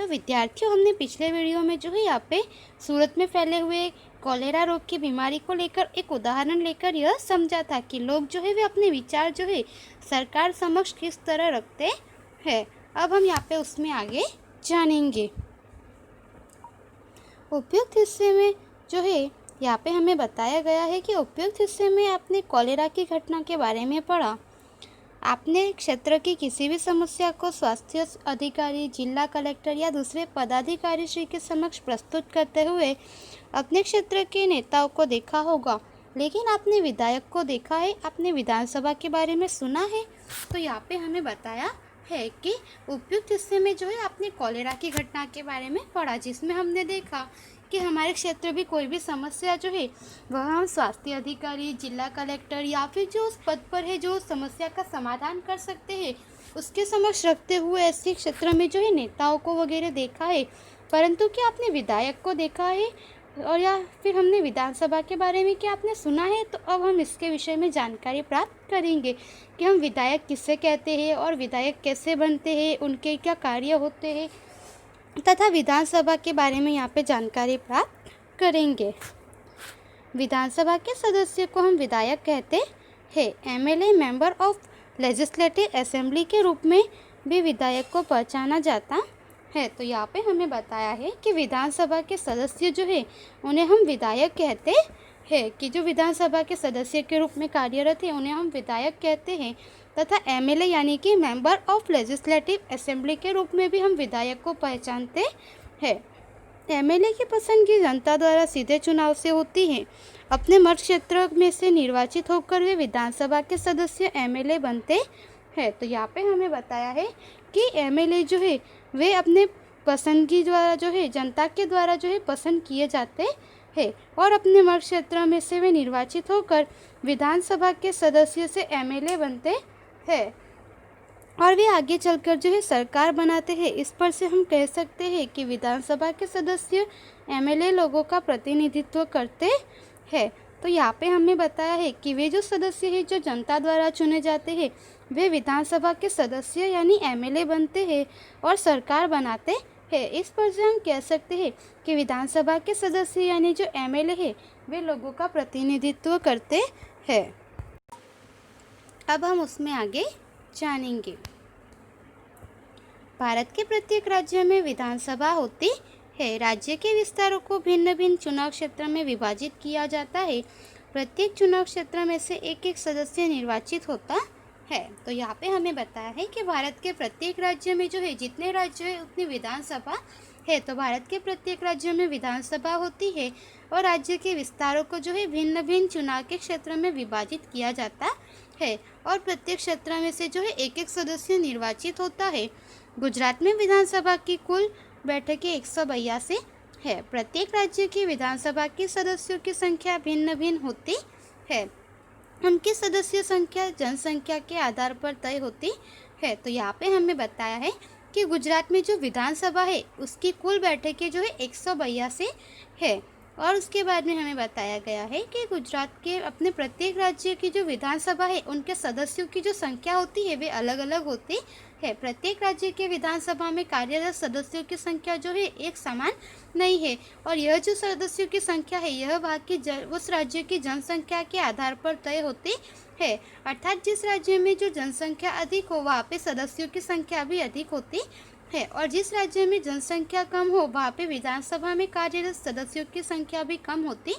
तो विद्यार्थियों, हमने पिछले वीडियो में जो है यहाँ पे सूरत में फैले हुए कॉलेरा रोग की बीमारी को लेकर एक उदाहरण लेकर यह समझा था कि लोग जो है वे अपने विचार जो है सरकार समक्ष किस तरह रखते हैं। अब हम यहाँ पे उसमें आगे जानेंगे। उपयुक्त हिस्से में जो है यहाँ पे हमें बताया गया है कि उपयुक्त हिस्से में आपने कॉलेरा की घटना के बारे में पढ़ा। आपने क्षेत्र की किसी भी समस्या को स्वास्थ्य अधिकारी, जिला कलेक्टर या दूसरे पदाधिकारी श्री के समक्ष प्रस्तुत करते हुए अपने क्षेत्र के नेताओं को देखा होगा, लेकिन आपने विधायक को देखा है, आपने विधानसभा के बारे में सुना है। तो यहाँ पे हमें बताया है कि उपयुक्त हिस्से में जो है आपने कॉलेरा की घटना के बारे में पढ़ा, जिसमें हमने देखा कि हमारे क्षेत्र भी कोई भी समस्या जो है वह हम स्वास्थ्य अधिकारी, जिला कलेक्टर या फिर जो उस पद पर है जो समस्या का समाधान कर सकते हैं उसके समक्ष रखते हुए ऐसे क्षेत्र में जो है नेताओं को वगैरह देखा है। परंतु क्या आपने विधायक को देखा है और या फिर हमने विधानसभा के बारे में क्या आपने सुना है? तो अब हम इसके विषय में जानकारी प्राप्त करेंगे कि हम विधायक किसे कहते हैं और विधायक कैसे बनते हैं, उनके क्या कार्य होते हैं तथा विधानसभा के बारे में यहाँ पे जानकारी प्राप्त करेंगे। विधानसभा के सदस्य को हम विधायक कहते हैं। MLA, member of legislative assembly के रूप में भी विधायक को पहचाना जाता है। तो यहाँ पे हमें बताया है कि विधानसभा के सदस्य जो है उन्हें हम विधायक कहते हैं, कि जो विधानसभा के सदस्य के रूप में कार्यरत है उन्हें हम विधायक कहते हैं। तथा एमएलए यानी कि मेंबर ऑफ लेजिस्लेटिव असेंबली के रूप में भी हम विधायक को पहचानते हैं। एमएलए की पसंदगी जनता द्वारा सीधे चुनाव से होती है। अपने मत क्षेत्र में से निर्वाचित होकर वे विधानसभा के सदस्य एमएलए बनते हैं। तो यहाँ पे हमें बताया है कि एमएलए जो है वे अपने पसंदगी द्वारा जो है जनता के द्वारा जो है पसंद किए जाते हैं और अपने मत क्षेत्र में से वे निर्वाचित होकर विधानसभा के सदस्य से एमएलए बनते हैं और वे आगे चलकर जो है सरकार बनाते हैं। इस पर से हम कह सकते हैं कि विधानसभा के सदस्य एमएलए लोगों का प्रतिनिधित्व करते हैं। तो यहाँ पे हमें बताया है कि वे जो सदस्य हैं जो जनता द्वारा चुने जाते हैं वे विधानसभा के सदस्य यानी एमएलए बनते हैं और सरकार बनाते हैं। इस पर से हम कह सकते हैं कि विधानसभा के सदस्य यानी जो एमएलए है वे लोगों का प्रतिनिधित्व करते हैं। अब हम उसमें आगे जानेंगे। भारत के प्रत्येक राज्य में विधानसभा होती है। राज्य के विस्तारों को भिन्न भिन्न चुनाव क्षेत्र में विभाजित किया जाता है। प्रत्येक चुनाव क्षेत्र में से एक एक सदस्य निर्वाचित होता है। तो यहाँ पे हमें बताया है कि भारत के प्रत्येक राज्य में जो है जितने राज्य है उतनी विधानसभा है। तो भारत के प्रत्येक राज्य में विधानसभा होती है और राज्य के विस्तारों को जो है भिन्न भिन्न चुनाव के क्षेत्र में विभाजित किया जाता है और प्रत्येक क्षेत्र में से जो है एक एक सदस्य निर्वाचित होता है। गुजरात में विधानसभा की कुल बैठकें 182 है। प्रत्येक राज्य की विधानसभा के सदस्यों की संख्या भिन्न भिन्न होती है। उनकी सदस्य संख्या जनसंख्या के आधार पर तय होती है। तो यहाँ पे हमें बताया है कि गुजरात में जो विधानसभा है उसकी कुल बैठकें जो है 182 है और उसके बाद में हमें बताया गया है कि गुजरात के अपने प्रत्येक राज्य की जो विधानसभा है उनके सदस्यों की जो संख्या होती है वे अलग अलग होती है। प्रत्येक राज्य के विधानसभा में कार्यरत सदस्यों की संख्या जो है एक समान नहीं है और यह जो सदस्यों की संख्या है यह वहाँ की उस राज्य की जनसंख्या के आधार पर तय होती है। अर्थात जिस राज्य में जो जनसंख्या अधिक हो वहाँ पे सदस्यों की संख्या भी अधिक होती है और जिस राज्य में जनसंख्या कम हो वहाँ पे विधानसभा में कार्यरत सदस्यों की संख्या भी कम होती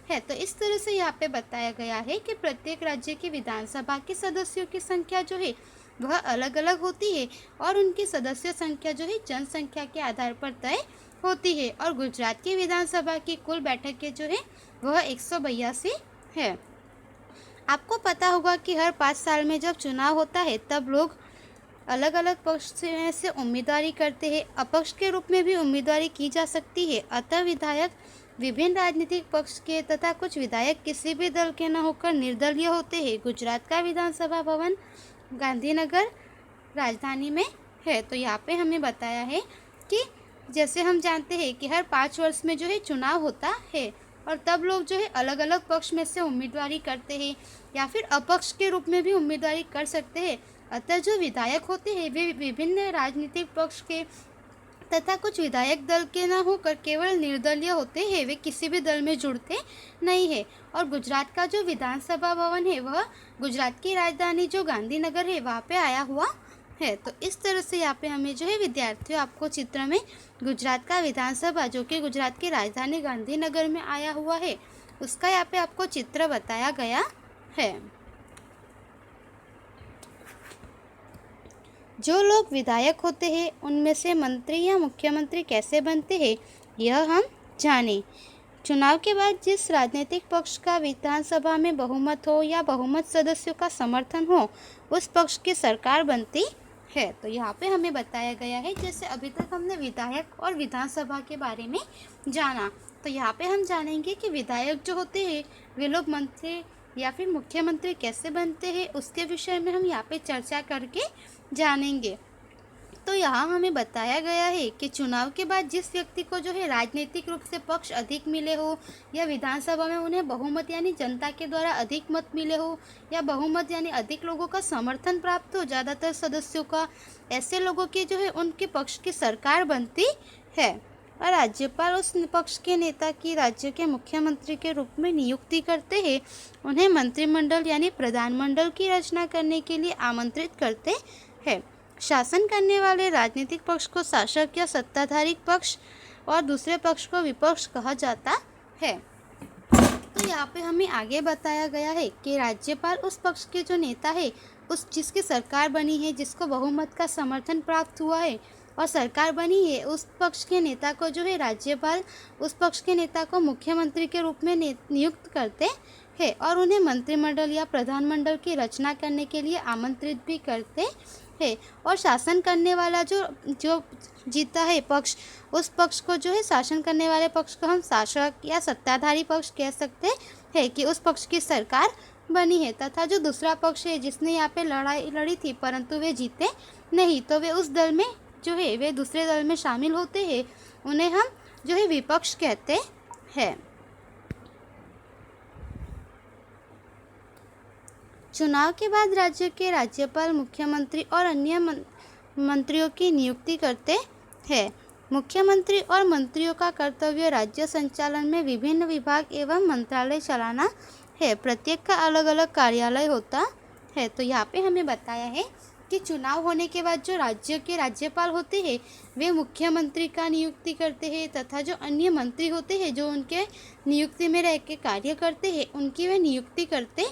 है। तो इस तरह से यहाँ पे बताया गया है कि प्रत्येक राज्य की विधानसभा के सदस्यों की संख्या जो है वह अलग अलग होती है और उनकी सदस्य संख्या जो है जनसंख्या के आधार पर तय होती है। और गुजरात की विधानसभा की कुल बैठकें जो है वह 182 है। आपको पता होगा कि हर 5 साल में जब चुनाव होता है तब लोग अलग अलग पक्ष से उम्मीदवारी करते हैं। अपक्ष के रूप में भी उम्मीदवारी की जा सकती है। अतः विधायक विभिन्न राजनीतिक पक्ष के तथा कुछ विधायक किसी भी दल के न होकर निर्दलीय होते हैं। गुजरात का विधानसभा भवन गांधीनगर राजधानी में है। तो यहाँ पे हमें बताया है कि जैसे हम जानते हैं कि हर 5 वर्ष में जो है चुनाव होता है और तब लोग जो है अलग अलग पक्ष में से उम्मीदवारी करते हैं या फिर अपक्ष के रूप में भी उम्मीदवारी कर सकते हैं। अतः जो विधायक होते हैं वे विभिन्न राजनीतिक पक्ष के तथा कुछ विधायक दल के न होकर केवल निर्दलीय होते हैं, वे किसी भी दल में जुड़ते नहीं है। और गुजरात का जो विधानसभा भवन है वह गुजरात की राजधानी जो गांधीनगर है वहाँ पे आया हुआ है। तो इस तरह से यहाँ पे हमें जो है विद्यार्थियों आपको चित्र में गुजरात का विधानसभा जो कि गुजरात की राजधानी गांधीनगर में आया हुआ है उसका यहाँ पे आपको चित्र बताया गया है। जो लोग विधायक होते हैं उनमें से मंत्री या मुख्यमंत्री कैसे बनते हैं यह हम जानें। चुनाव के बाद जिस राजनीतिक पक्ष का विधानसभा में बहुमत हो या बहुमत सदस्यों का समर्थन हो उस पक्ष की सरकार बनती है। तो यहाँ पे हमें बताया गया है, जैसे अभी तक हमने विधायक और विधानसभा के बारे में जाना, तो यहाँ पे हम जानेंगे कि विधायक जो होते हैं वे लोग मंत्री या फिर मुख्यमंत्री कैसे बनते हैं उसके विषय में हम यहाँ पे चर्चा करके जानेंगे। तो यहाँ हमें बताया गया है कि चुनाव के बाद जिस व्यक्ति को जो है राजनीतिक रूप से पक्ष अधिक मिले हो या विधानसभा में उन्हें बहुमत यानी जनता के द्वारा अधिक मत मिले हो या बहुमत यानी अधिक लोगों का समर्थन प्राप्त हो ज़्यादातर सदस्यों का, ऐसे लोगों की जो है उनके पक्ष की सरकार बनती है। और राज्यपाल उस पक्ष के नेता की राज्य के मुख्यमंत्री के रूप में नियुक्ति करते हैं, उन्हें मंत्रिमंडल यानी प्रधानमंडल की रचना करने के लिए आमंत्रित करते हैं। शासन करने वाले राजनीतिक पक्ष को शासक या सत्ताधारी पक्ष और दूसरे पक्ष को विपक्ष कहा जाता है। तो यहाँ पे हमें आगे बताया गया है कि राज्यपाल उस पक्ष के जो नेता है उस जिसकी सरकार बनी है, जिसको बहुमत का समर्थन प्राप्त हुआ है और सरकार बनी है, उस पक्ष के नेता को जो है राज्यपाल उस पक्ष के नेता को मुख्यमंत्री के रूप में नियुक्त करते हैं और उन्हें मंत्रिमंडल या प्रधानमंडल की रचना करने के लिए आमंत्रित भी करते है। और शासन करने वाला जो जीता है पक्ष, उस पक्ष को जो है शासन करने वाले पक्ष को हम शासक या सत्ताधारी पक्ष कह सकते हैं कि उस पक्ष की सरकार बनी है। तथा जो दूसरा पक्ष है जिसने यहाँ पे लड़ाई लड़ी थी परंतु वे जीते नहीं, तो वे उस दल में जो है वे दूसरे दल में शामिल होते हैं, उन्हें हम जो है विपक्ष कहते हैं। चुनाव के बाद राज्य के राज्यपाल मुख्यमंत्री और अन्य मंत्रियों की नियुक्ति करते हैं। मुख्यमंत्री और मंत्रियों का कर्तव्य राज्य संचालन में विभिन्न विभाग एवं मंत्रालय चलाना है। प्रत्येक का अलग अलग कार्यालय होता है। तो यहाँ पे हमें बताया है कि चुनाव होने के बाद जो राज्य के राज्यपाल होते हैं वे मुख्यमंत्री का नियुक्ति करते हैं तथा जो अन्य मंत्री होते हैं जो उनके नियुक्ति में रह के कार्य करते हैं उनकी वे नियुक्ति करते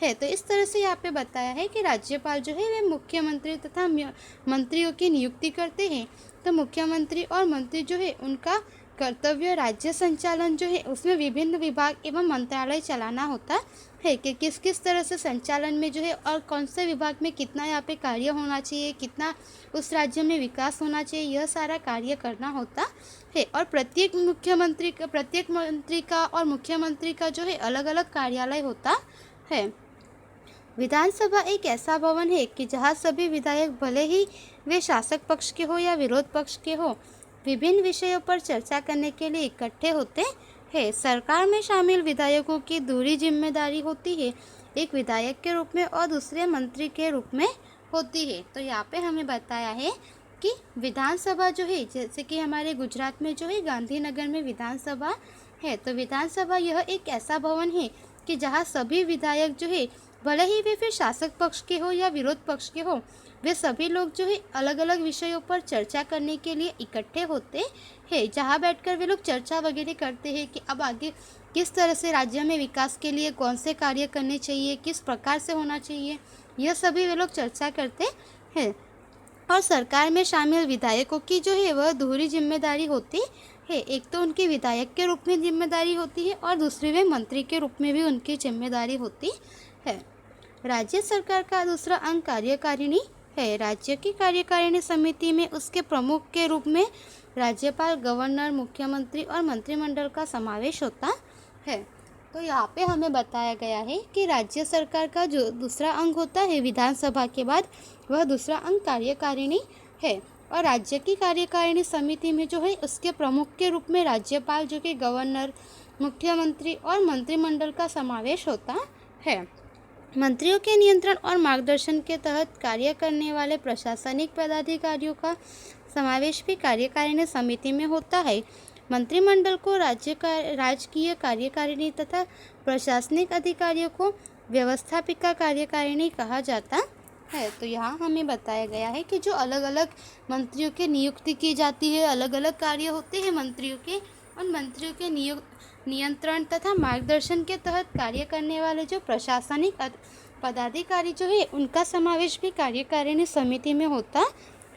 है। तो इस तरह से यहाँ पे बताया है कि राज्यपाल जो है वे मुख्यमंत्री तथा मंत्रियों की नियुक्ति करते हैं। तो मुख्यमंत्री और मंत्री जो है उनका कर्तव्य राज्य संचालन जो है उसमें विभिन्न विभाग एवं मंत्रालय चलाना होता है कि किस किस तरह से संचालन में जो है और कौन से विभाग में कितना यहाँ पे कार्य होना चाहिए, कितना उस राज्य में विकास होना चाहिए, यह सारा कार्य करना होता है। और प्रत्येक मंत्री का और मुख्यमंत्री का जो है अलग अलग कार्यालय होता है। विधानसभा एक ऐसा भवन है कि जहाँ सभी विधायक भले ही वे शासक पक्ष के हो या विरोध पक्ष के हो विभिन्न विषयों पर चर्चा करने के लिए इकट्ठे होते हैं। सरकार में शामिल विधायकों की दूसरी जिम्मेदारी होती है, एक विधायक के रूप में और दूसरे मंत्री के रूप में होती है। तो यहाँ पे हमें बताया है कि विधानसभा जो है जैसे कि हमारे गुजरात में जो है गांधीनगर में विधानसभा है, तो विधानसभा यह एक ऐसा भवन है कि जहाँ सभी विधायक जो है भले ही वे फिर शासक पक्ष के हो या विरोध पक्ष के हो वे सभी लोग जो है अलग अलग विषयों पर चर्चा करने के लिए इकट्ठे होते हैं, जहाँ बैठकर वे लोग चर्चा वगैरह करते हैं कि अब आगे किस तरह से राज्य में विकास के लिए कौन से कार्य करने चाहिए, किस प्रकार से होना चाहिए, यह सभी वे लोग चर्चा करते हैं। और सरकार में शामिल विधायकों की जो है वह दोहरी जिम्मेदारी होती है, एक तो उनकी विधायक के रूप में जिम्मेदारी होती है और दूसरी वे मंत्री के रूप में भी उनकी जिम्मेदारी होती है। राज्य सरकार का दूसरा अंग कार्यकारिणी है। राज्य की कार्यकारिणी समिति में उसके प्रमुख के रूप में राज्यपाल, गवर्नर, मुख्यमंत्री और मंत्रिमंडल का समावेश होता है। तो यहाँ पे हमें बताया गया है कि राज्य सरकार का जो दूसरा अंग होता है विधानसभा के बाद वह दूसरा अंग कार्यकारिणी है। और राज्य की कार्यकारिणी समिति में जो है उसके प्रमुख के रूप में राज्यपाल जो कि गवर्नर, मुख्यमंत्री और मंत्रिमंडल का समावेश होता है। मंत्रियों के नियंत्रण और मार्गदर्शन के तहत कार्य करने वाले प्रशासनिक पदाधिकारियों का समावेश भी कार्यकारिणी समिति में होता है। मंत्रिमंडल को राजकीय कार्यकारिणी तथा प्रशासनिक अधिकारियों को व्यवस्थापिका कार्यकारिणी कहा जाता है। तो यहाँ हमें बताया गया है कि जो अलग अलग मंत्रियों की नियुक्ति की जाती है, अलग अलग कार्य होते हैं मंत्रियों के, उन मंत्रियों के नियंत्रण तथा मार्गदर्शन के तहत कार्य करने वाले जो प्रशासनिक पदाधिकारी जो है उनका समावेश भी कार्यकारिणी समिति में होता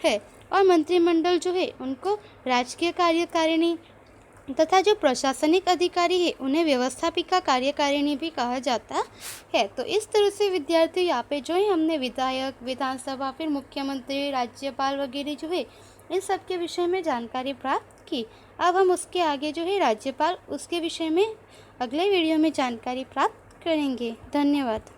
है। और मंत्रिमंडल जो है उनको राजकीय कार्यकारिणी तथा जो प्रशासनिक अधिकारी है उन्हें व्यवस्थापिका कार्यकारिणी भी कहा जाता है। तो इस तरह से विद्यार्थियों यहाँ पे जो है हमने विधायक, विधानसभा, फिर मुख्यमंत्री, राज्यपाल वगैरह जो है इन सब के विषय में जानकारी प्राप्त की। अब हम उसके आगे जो है राज्यपाल उसके विषय में अगले वीडियो में जानकारी प्राप्त करेंगे। धन्यवाद।